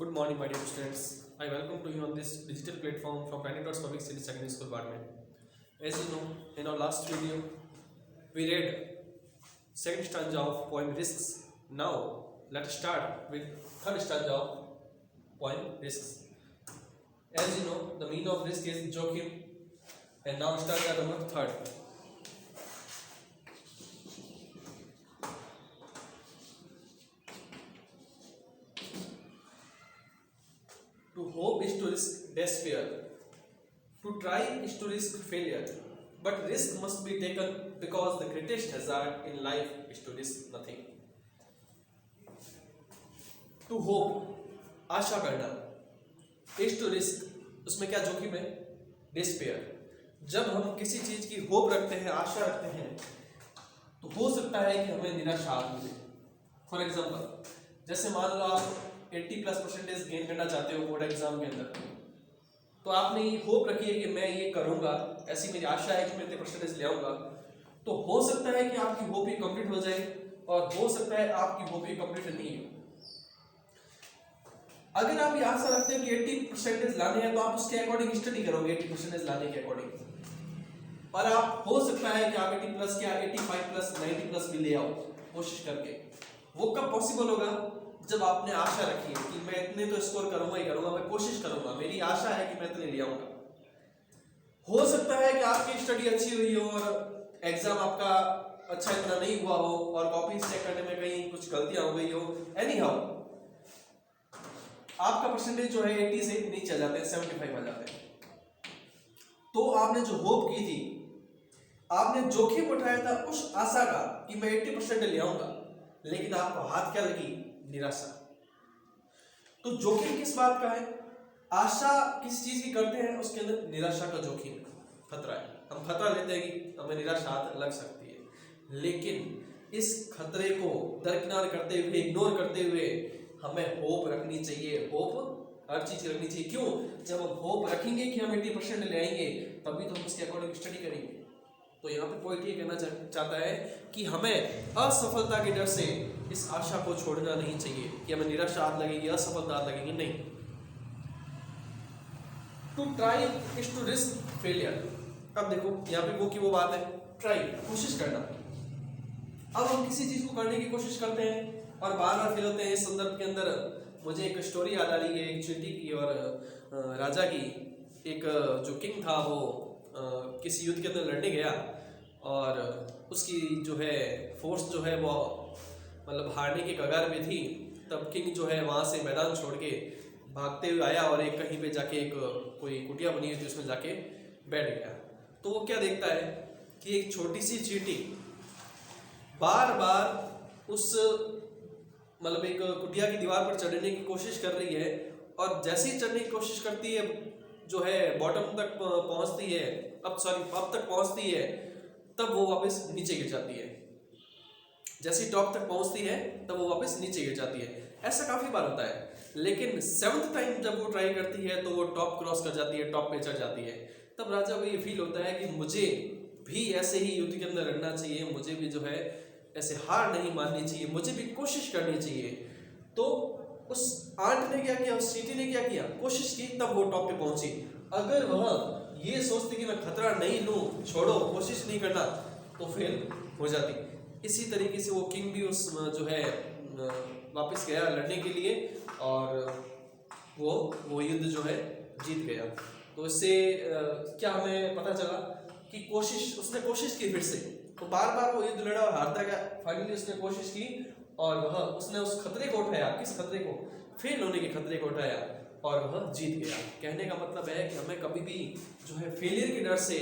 Good morning, my dear students. I welcome to you on this digital platform from Pentecost Public City Secondary School, Badme. As you know, in our last video, we read second stanza of poem Risks. Now, let us start with third stanza of poem Risks. As you know, the meaning of risk is jokhim, and now stanza number third. To hope is to risk despair. To try is to risk failure. But risk must be taken because the greatest hazard in life is to risk nothing. To hope, आशा करना. is to risk, उसमें क्या जोखिम है? despair. जब हम किसी चीज की होप रखते हैं, आशा रखते हैं, तो हो सकता है कि हमें निराशा मिले. फॉर एग्जाम्पल, जैसे मान लो आप 80+% गेन करना चाहते हो बोर्ड एग्जाम के अंदर, तो आपने ये होप रखी है कि मैं ये करूंगा, ऐसी मेरी आशा है कि मैं इतने परसेंटेज ले आऊंगा. तो हो सकता है कि आपकी होप ही कंप्लीट हो जाए और हो सकता है आपकी होप ही कंप्लीट नहीं हो. अगर आप ये आशा रखते हो कि 80% लाने हैं, तो आप उसके अकॉर्डिंग स्टडी करोगे 80% लाने के अकॉर्डिंग, और आप हो सकता है कि आप 80+ क्या 85+, 90+ भी ले आओ कोशिश करके. वो कब पॉसिबल होगा? जब आपने आशा रखी है कि मैं इतने तो स्कोर करूंगा ही करूंगा, मैं कोशिश करूंगा, मेरी आशा है कि मैं इतने ले आऊंगा. हो सकता है कि आपकी स्टडी अच्छी हुई हो और एग्जाम आपका अच्छा इतना नहीं हुआ हो और कॉपीज चेक करने में कहीं कुछ गलतियां हो गई हो. एनी हाउ आपका परसेंटेज जो है 80 से नीचे आ जाते हैं, 75 आ जाते हैं. तो आपने जो होप की थी, आपने जोखिम उठाया था उस आशा का कि मैं 80% ले आऊंगा, लेकिन आपको हाथ क्या लगी? निराशा. तो जोखिम किस बात का है? आशा किस चीज की करते हैं, उसके अंदर निराशा का जोखिम, खतरा है. हम खतरा लेते हैं कि हमें निराशा लग सकती है, लेकिन इस खतरे को दरकिनार करते हुए, इग्नोर करते हुए हमें होप रखनी चाहिए. होप हर चीज रखनी चाहिए. क्यों? जब हम होप रखेंगे कि हम 80% ले आएंगे, तभी तो हम उसके अकॉर्डिंग स्टडी करेंगे. तो यहाँ पे पोइट ये कहना चाहता है कि हमें असफलता के डर से इस आशा को छोड़ना नहीं चाहिए कि हमें निराशा लगेगी, असफलता लगेगी. नहीं. To try is to risk failure. अब देखो यहाँ पे वो की वो बात है, ट्राई, कोशिश करना. अब हम किसी चीज को करने की कोशिश करते हैं और बार बार फेल होते हैं. इस संदर्भ के अंदर मुझे एक स्टोरी याद आ रही है, एक चींटी की और राजा की. एक जो किंग था वो किसी युद्ध के अंदर लड़ने गया और उसकी जो है फोर्स जो है वो मतलब हारने के कगार में थी. तब किंग जो है वहाँ से मैदान छोड़ के भागते हुए आया और एक कहीं पे जाके एक कोई कुटिया बनी हुई थी, उसमें जाके बैठ गया. तो वो क्या देखता है कि एक छोटी सी चींटी बार बार उस मतलब एक कुटिया की दीवार पर चढ़ने की कोशिश कर रही है, और जैसे ही चढ़ने की कोशिश करती है, जो है बॉटम तक पहुंचती है, अब तक पहुंचती है, तब वो वापस नीचे गिर जाती है. जैसे टॉप तक पहुंचती है तब वो वापस नीचे गिर जाती है. ऐसा काफी बार होता है, लेकिन 7th टाइम जब वो ट्राई करती है तो वो टॉप क्रॉस कर जाती है, टॉप पे चढ़ जाती है. तब राजा को ये फील होता है कि मुझे भी ऐसे ही युद्ध के अंदर लड़ना चाहिए, मुझे भी जो है ऐसे हार नहीं माननी चाहिए, मुझे भी कोशिश करनी चाहिए. तो उस आंट ने क्या किया, उस चींटी ने क्या किया, कोशिश की, तब वो टॉप पे पहुंची. अगर वह ये सोचती कि मैं खतरा नहीं लूं, छोड़ो, कोशिश नहीं करना, तो फेल हो जाती. इसी तरीके से वो किंग भी उस जो है वापस गया लड़ने के लिए और वो युद्ध जो है जीत गया. तो इससे क्या हमें पता चला कि उसने कोशिश की फिर से. तो बार बार वो युद्ध लड़ा और हारता गया. फाइनली उसने कोशिश की और उसने उस खतरे को उठाया. किस खतरे को? फेल होने के खतरे को उठाया और वह जीत गया. कहने का मतलब है कि हमें कभी भी जो है फेलियर के डर से,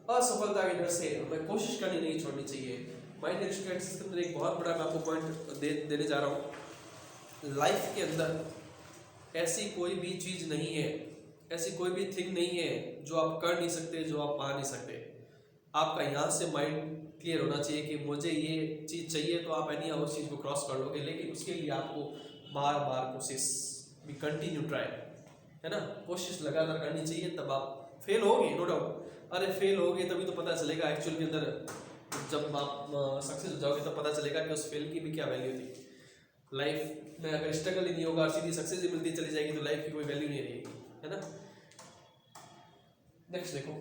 असफलता के डर से हमें कोशिश करनी नहीं छोड़नी चाहिए. माय डियर स्टूडेंट्स, इसके अंदर एक बहुत बड़ा मैं आपको पॉइंट देने जा रहा हूँ. लाइफ के अंदर ऐसी कोई भी चीज़ नहीं है, ऐसी कोई भी थिंग नहीं है जो आप कर नहीं सकते, जो आप पा नहीं सकते. आपका यहाँ से माइंड क्लियर होना चाहिए कि मुझे ये चीज़ चाहिए, तो आप एनी और चीज़ को क्रॉस कर लोगे, लेकिन उसके लिए आपको बार बार कोशिश, भी कंटिन्यू ट्राई, है ना, कोशिश लगातार करनी चाहिए. तब आप फेल होगे, नो डाउट. अरे फेल होगे तभी तो पता चलेगा एक्चुअल के अंदर, जब आप सक्सेस हो जाओगे तब पता चलेगा कि उस फेल की भी क्या वैल्यू थी. लाइफ में अगर स्ट्रगल ही नहीं होगा और सीधी सक्सेस ही मिलती चली जाएगी तो लाइफ की कोई वैल्यू नहीं रहेगी, है ना। नेक्स्ट देखो,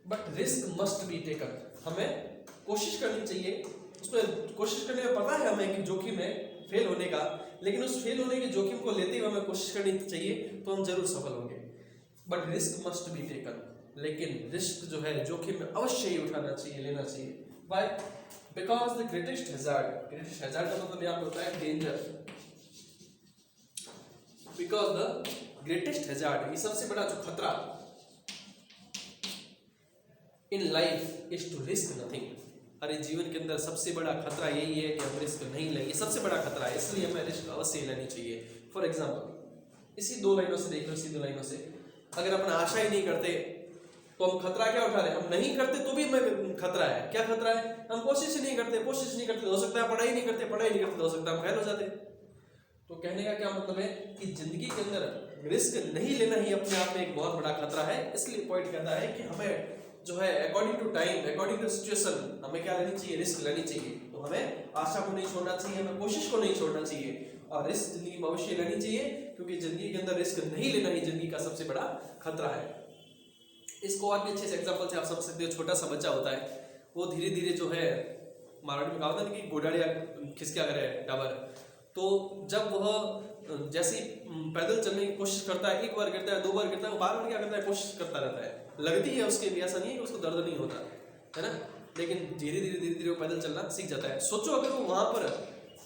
but risk must be taken, हमें कोशिश करनी चाहिए, उसमें कोशिश करने में पता है हमें कि जोखिम है फेल होने का, लेकिन उस फेल होने के जोखिम को लेते हुए हमें कोशिश करनी चाहिए तो हम जरूर सफल होंगे। But risk must be taken, लेकिन रिस्क जो है जोखिम में अवश्य ही उठाना चाहिए, लेना चाहिए। Why? Because the greatest hazard, greatest hazard का मतलब यहाँ पे होता है danger, because the greatest hazard, ये सबसे बड़ा जो खतरा in life is to risk nothing, अरे जीवन के अंदर सबसे बड़ा खतरा यही है कि हम रिस्क नहीं लें, ये सबसे बड़ा खतरा है, इसलिए हमें रिस्क अवश्य लेनी चाहिए। फॉर एग्जाम्पल इसी दो लाइनों से देख लो, इसी दो लाइनों से, अगर अपन आशा ही नहीं करते तो हम खतरा क्या उठा रहे हैं, हम नहीं करते तो भी हमें खतरा है। क्या खतरा है? हम कोशिश ही नहीं करते, कोशिश नहीं करते, हो सकता है पढ़ाई नहीं करते, पढ़ाई नहीं करते, हो सकता है हम फेल हो जाते। तो कहने का क्या मतलब है कि जिंदगी के अंदर रिस्क नहीं लेना ही अपने आप में एक बहुत बड़ा खतरा है। इसलिए पॉइंट कहता है कि हमें जो है according to time, according to situation, हमें क्या लेनी चाहिए, रिस्क लेनी चाहिए। तो हमें आशा को नहीं छोड़ना चाहिए, हमें कोशिश को नहीं छोड़ना चाहिए, और रिस्क जिंदगी में अवश्य लेनी चाहिए, क्योंकि जिंदगी के अंदर रिस्क नहीं लेना ही जिंदगी का सबसे बड़ा खतरा है। इसको और भी अच्छे से एग्जांपल से आप समझ सकते हो। छोटा सा बच्चा होता है, वो धीरे धीरे जो है, मारवाड़ी में कहा होता है कि गोडाड़िया खिसका करे टावर, तो जब वह जैसे पैदल चलने की कोशिश करता है, एक बार गिरता है, दो बार गिरता है, वो बार बार क्या करता है, कोशिश करता रहता है, लगती है उसके भी, ऐसा नहीं है कि उसको दर्द नहीं होता है ना, लेकिन धीरे धीरे वो पैदल चलना सीख जाता है। सोचो अगर वो वहां पर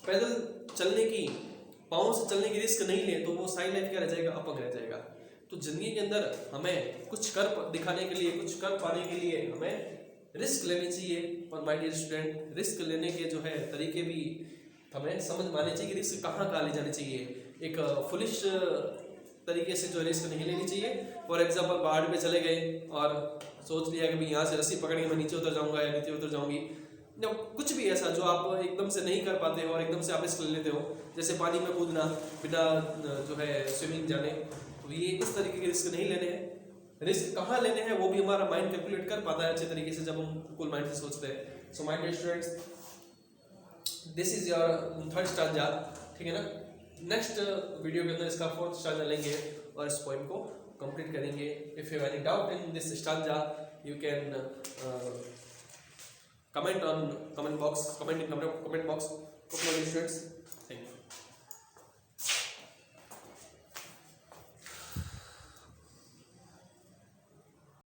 पैदल चलने की, पाँव से चलने की रिस्क नहीं ले तो वो साइड लाइफ क्या रह जाएगा, अपंग रह जाएगा। तो जिंदगी के अंदर हमें कुछ कर दिखाने के लिए, कुछ कर पाने के लिए हमें रिस्क लेनी चाहिए। और माय डियर स्टूडेंट, रिस्क लेने के जो है तरीके भी हमें समझ में आने चाहिए कि रिस्क कहाँ ले जाने चाहिए। एक फुलिश तरीके से जो रिस्क नहीं लेनी चाहिए। फॉर एग्जाम्पल पहाड़ पे चले गए और सोच लिया कि भाई यहाँ से रस्सी पकड़ के मैं नीचे उतर जाऊंगा या नीचे उतर जाऊंगी, या कुछ भी ऐसा जो आप एकदम से नहीं कर पाते हो और एकदम से आप रिस्क ले लेते हो, जैसे पानी में कूदना बिना जो है स्विमिंग जाने, तो ये इस तरीके के रिस्क नहीं लेने हैं। रिस्क कहाँ लेने हैं वो भी हमारा माइंड कैलकुलेट कर पाता है अच्छे तरीके से जब हम कूल माइंड से सोचते हैं। So my dear students, this is your third stanza, ठीक है ना। नेक्स्ट वीडियो के अंदर इसका फोर्थ स्टांजा लेंगे और इस पोएम को कंप्लीट करेंगे। If you have any doubt in this stanza you can comment in comment box. Okay, my dear students.